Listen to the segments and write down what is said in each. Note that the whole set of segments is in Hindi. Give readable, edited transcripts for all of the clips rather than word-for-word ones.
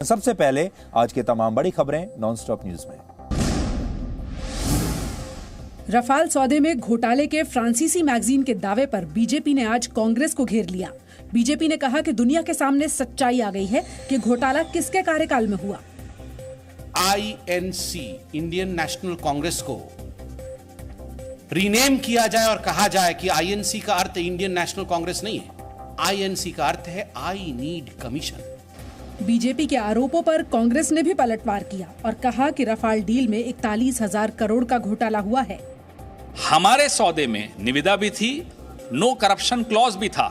सबसे पहले आज के तमाम बड़ी खबरें नॉनस्टॉप न्यूज में। रफाल सौदे में घोटाले के फ्रांसीसी मैगजीन के दावे पर बीजेपी ने आज कांग्रेस को घेर लिया। बीजेपी ने कहा कि दुनिया के सामने सच्चाई आ गई है कि घोटाला किसके कार्यकाल में हुआ। आईएनसी, इंडियन नेशनल कांग्रेस को रीनेम किया जाए और कहा जाए कि आईएनसी का अर्थ इंडियन नेशनल कांग्रेस नहीं है, आईएनसी का अर्थ है आई नीड कमीशन। बीजेपी के आरोपों पर कांग्रेस ने भी पलटवार किया और कहा कि रफाल डील में 41,000 करोड़ का घोटाला हुआ है। हमारे सौदे में निविदा भी थी, नो करप्शन क्लॉज भी था।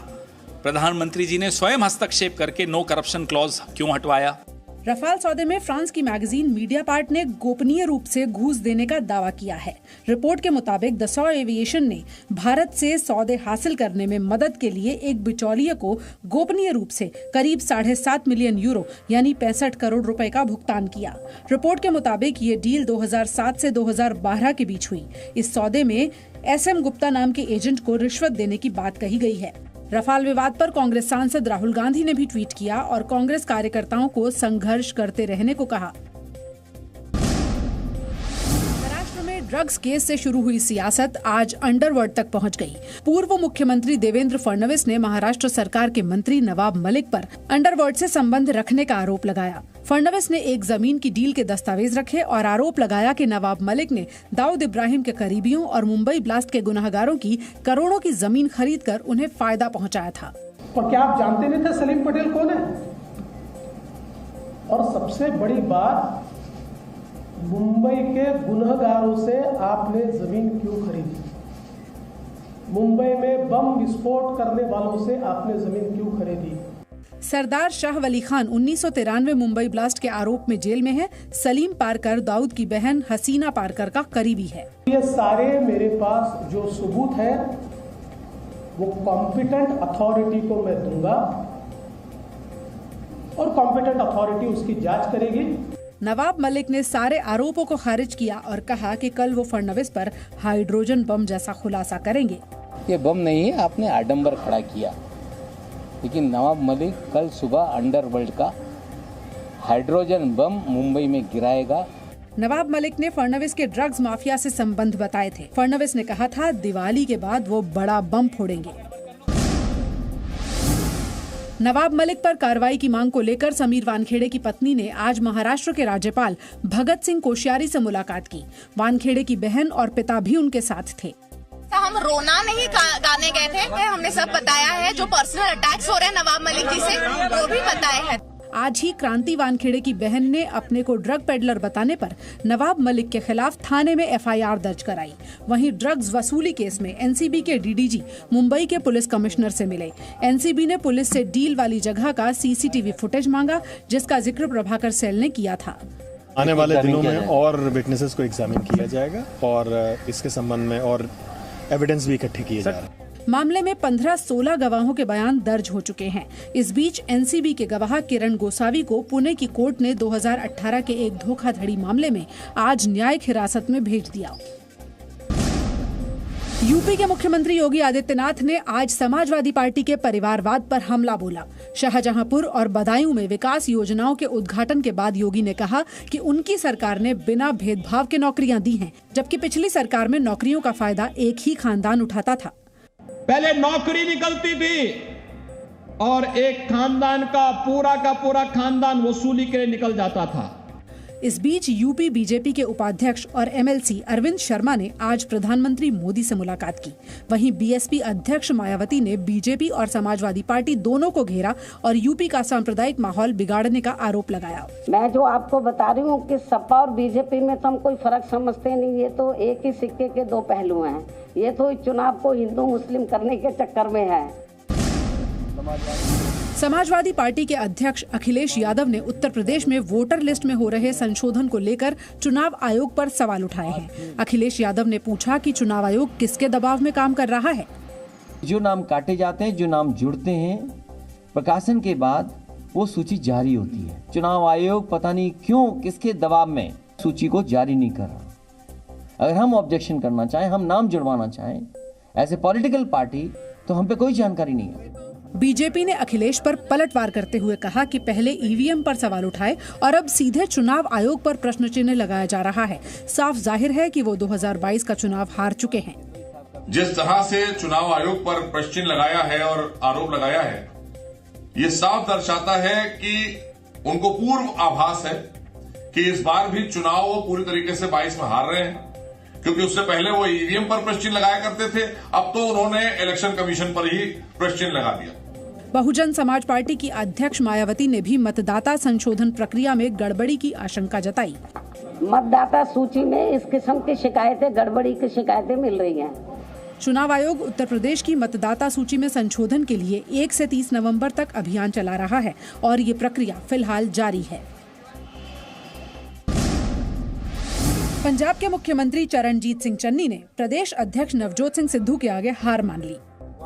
प्रधानमंत्री जी ने स्वयं हस्तक्षेप करके नो करप्शन क्लॉज क्यों हटवाया? रफाल सौदे में फ्रांस की मैगजीन मीडियापार्ट ने गोपनीय रूप से घूस देने का दावा किया है। रिपोर्ट के मुताबिक दसॉ एविएशन ने भारत से सौदे हासिल करने में मदद के लिए एक बिचौलिए को गोपनीय रूप से करीब 7.5 मिलियन यूरो यानी 65 करोड़ रुपए का भुगतान किया। रिपोर्ट के मुताबिक ये डील 2007 से 2012 के बीच हुई। इस सौदे में SM गुप्ता नाम के एजेंट को रिश्वत देने की बात कही गई है। रफाल विवाद पर कांग्रेस सांसद राहुल गांधी ने भी ट्वीट किया और कांग्रेस कार्यकर्ताओं को संघर्ष करते रहने को कहा। महाराष्ट्र में ड्रग्स केस से शुरू हुई सियासत आज अंडरवर्ल्ड तक पहुंच गई। पूर्व मुख्यमंत्री देवेंद्र फडणवीस ने महाराष्ट्र सरकार के मंत्री नवाब मलिक पर अंडरवर्ल्ड से संबंध रखने का आरोप लगाया। फडणवीस ने एक जमीन की डील के दस्तावेज रखे और आरोप लगाया कि नवाब मलिक ने दाऊद इब्राहिम के करीबियों और मुंबई ब्लास्ट के गुनहगारों की करोड़ों की जमीन खरीदकर उन्हें फायदा पहुंचाया था। और क्या आप जानते नहीं थे सलीम पटेल कौन है? और सबसे बड़ी बात, मुंबई के गुनहगारों से आपने जमीन क्यों खरीदी? मुंबई में बम विस्फोट करने वालों से आपने जमीन क्यों खरीदी? सरदार शाह वली खान 1993 मुंबई ब्लास्ट के आरोप में जेल में है। सलीम पारकर दाऊद की बहन हसीना पारकर का करीबी है। ये सारे मेरे पास जो सबूत है वो कॉम्पिटेंट अथॉरिटी को मैं दूंगा और कॉम्पिटेंट अथॉरिटी उसकी जांच करेगी। नवाब मलिक ने सारे आरोपों को खारिज किया और कहा कि कल वो फडणवीस पर हाइड्रोजन बम जैसा खुलासा करेंगे। ये बम नहीं है, आपने आडंबर खड़ा किया, लेकिन नवाब मलिक कल सुबह अंडरवर्ल्ड का हाइड्रोजन बम मुंबई में गिराएगा। नवाब मलिक ने फडणवीस के ड्रग्स माफिया से संबंध बताए थे। फडणवीस ने कहा था दिवाली के बाद वो बड़ा बम फोड़ेंगे। नवाब मलिक पर कार्रवाई की मांग को लेकर समीर वानखेड़े की पत्नी ने आज महाराष्ट्र के राज्यपाल भगत सिंह कोश्यारी से मुलाकात की। वानखेड़े की बहन और पिता भी उनके साथ थे। हम रोना नहीं गाने गए थे, हमने सब बताया है। जो पर्सनल अटैक्स हो रहे हैं नवाब मलिक जी से वो भी बताया है। आज ही क्रांति वानखेड़े की बहन ने अपने को ड्रग पेडलर बताने पर नवाब मलिक के खिलाफ थाने में FIR दर्ज कराई। वहीं ड्रग्स वसूली केस में NCB के DDG मुंबई के पुलिस कमिश्नर से मिले। NCB ने पुलिस से डील वाली जगह का CCTV फुटेज मांगा, जिसका जिक्र प्रभाकर सेल ने किया था। आने वाले दिनों में और विटनेसेस को एग्जामिन किया जाएगा और इसके संबंध में और एविडेंस भी इकट्ठे किए जा रहे हैं। मामले में 15-16 गवाहों के बयान दर्ज हो चुके हैं। इस बीच NCB के गवाह किरण गोसावी को पुणे की कोर्ट ने 2018 के एक धोखाधड़ी मामले में आज न्यायिक हिरासत में भेज दिया। यूपी के मुख्यमंत्री योगी आदित्यनाथ ने आज समाजवादी पार्टी के परिवारवाद पर हमला बोला। शाहजहांपुर और बदायूं में विकास योजनाओं के उद्घाटन के बाद योगी ने कहा कि उनकी सरकार ने बिना भेदभाव के नौकरियां दी हैं, जबकि पिछली सरकार में नौकरियों का फायदा एक ही खानदान उठाता था। पहले नौकरी निकलती थी और एक खानदान का पूरा खानदान वसूली के लिए निकल जाता था। इस बीच यूपी बीजेपी के उपाध्यक्ष और MLC अरविंद शर्मा ने आज प्रधानमंत्री मोदी से मुलाकात की। वहीं BSP अध्यक्ष मायावती ने बीजेपी और समाजवादी पार्टी दोनों को घेरा और यूपी का सांप्रदायिक माहौल बिगाड़ने का आरोप लगाया। मैं जो आपको बता रही हूँ कि सपा और बीजेपी में तो हम कोई फर्क समझते नहीं, ये तो एक ही सिक्के के दो पहलू हैं। ये तो चुनाव को हिंदू मुस्लिम करने के चक्कर में है। समाजवादी पार्टी के अध्यक्ष अखिलेश यादव ने उत्तर प्रदेश में वोटर लिस्ट में हो रहे संशोधन को लेकर चुनाव आयोग पर सवाल उठाए हैं। अखिलेश यादव ने पूछा कि चुनाव आयोग किसके दबाव में काम कर रहा है। जो नाम काटे जाते हैं, जो नाम जुड़ते हैं, प्रकाशन के बाद वो सूची जारी होती है। चुनाव आयोग पता नहीं क्यों किसके दबाव में सूची को जारी नहीं कर रहा। अगर हम ऑब्जेक्शन करना चाहें, हम नाम जुड़वाना चाहें एज ए पॉलिटिकल पार्टी, तो हम पे कोई जानकारी नहीं है। बीजेपी ने अखिलेश पर पलटवार करते हुए कहा कि पहले ईवीएम पर सवाल उठाए और अब सीधे चुनाव आयोग पर प्रश्न चिन्ह लगाया जा रहा है। साफ जाहिर है कि वो 2022 का चुनाव हार चुके हैं। जिस तरह से चुनाव आयोग पर प्रश्न चिन्ह लगाया है और आरोप लगाया है, ये साफ दर्शाता है कि उनको पूर्व आभास है कि इस बार भी चुनाव वो पूरी तरीके से 22 में हार रहे हैं, क्योंकि उससे पहले वो ईवीएम पर प्रश्न चिन्ह लगाया करते थे, अब तो उन्होंने इलेक्शन कमीशन पर ही प्रश्न चिन्ह लगा दिया। बहुजन समाज पार्टी की अध्यक्ष मायावती ने भी मतदाता संशोधन प्रक्रिया में गड़बड़ी की आशंका जताई। मतदाता सूची में इस किस्म की शिकायतें, गड़बड़ी की शिकायतें मिल रही हैं। चुनाव आयोग उत्तर प्रदेश की मतदाता सूची में संशोधन के लिए 1 से 30 नवंबर तक अभियान चला रहा है और ये प्रक्रिया फिलहाल जारी है। पंजाब के मुख्यमंत्री चरणजीत सिंह चन्नी ने प्रदेश अध्यक्ष नवजोत सिंह सिद्धू के आगे हार मान ली।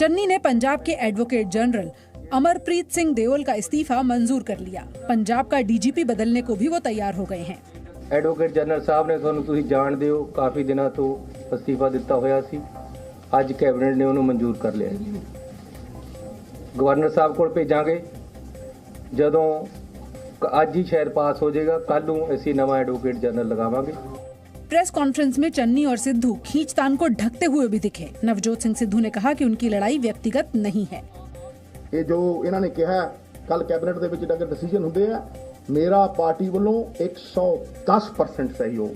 चन्नी ने पंजाब के एडवोकेट जनरल अमरप्रीत सिंह देओल का इस्तीफा मंजूर कर लिया। पंजाब का डीजीपी बदलने को भी वो तैयार हो गए हैं। एडवोकेट जनरल साहब ने ਤੁਹਾਨੂੰ ਤੁਸੀਂ ਜਾਣਦੇ ਹੋ ਕਾਫੀ ਦਿਨਾਂ ਤੋਂ ਅਸਤੀਫਾ ਦਿੱਤਾ ਹੋਇਆ ਸੀ। ਅੱਜ ਕੈਬਨਿਟ ਨੇ ਉਹਨੂੰ ਮਨਜ਼ੂਰ ਕਰ ਲਿਆ। ਗਵਰਨਰ ਸਾਹਿਬ ਕੋਲ ਭੇਜਾਂਗੇ, ਜਦੋਂ ਅੱਜ ਹੀ ਸ਼ਾਇਦ ਪਾਸ ਹੋ ਜਾਏਗਾ, ਕੱਲ ਨੂੰ ਅਸੀਂ ਨਵਾਂ ਐਡਵੋਕੇਟ ਜਨਰਲ ਲਗਾਵਾਂਗੇ। प्रेस कॉन्फ्रेंस में चन्नी और सिद्धू खींचतान को ढकते हुए भी दिखे। नवजोत सिंह सिद्धू ने कहा कि उनकी लड़ाई व्यक्तिगत नहीं है। ये जो इन्होंने कहा कल कैबिनेट ਦੇ ਵਿੱਚ ਅਗਰ ਡਿਸੀਜਨ ਹੁੰਦੇ ਆ, ਮੇਰਾ ਪਾਰਟੀ ਵੱਲੋਂ 110% सहयोग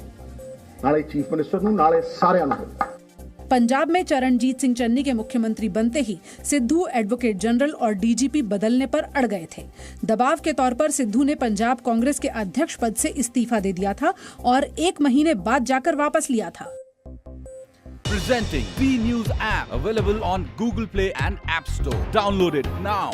नाले चीफ मिनिस्टर ਨੂੰ ਨਾਲੇ ਸਾਰਿਆਂ ਨੂੰ। पंजाब में चरणजीत सिंह चन्नी के मुख्यमंत्री बनते ही सिद्धू एडवोकेट जनरल और डीजीपी बदलने पर अड़ गए थे। दबाव के तौर पर सिद्धू ने पंजाब कांग्रेस के अध्यक्ष पद से इस्तीफा दे दिया था और 1 महीने बाद जाकर वापस लिया था। Presenting B News app available on Google Play and App Store. Download it now.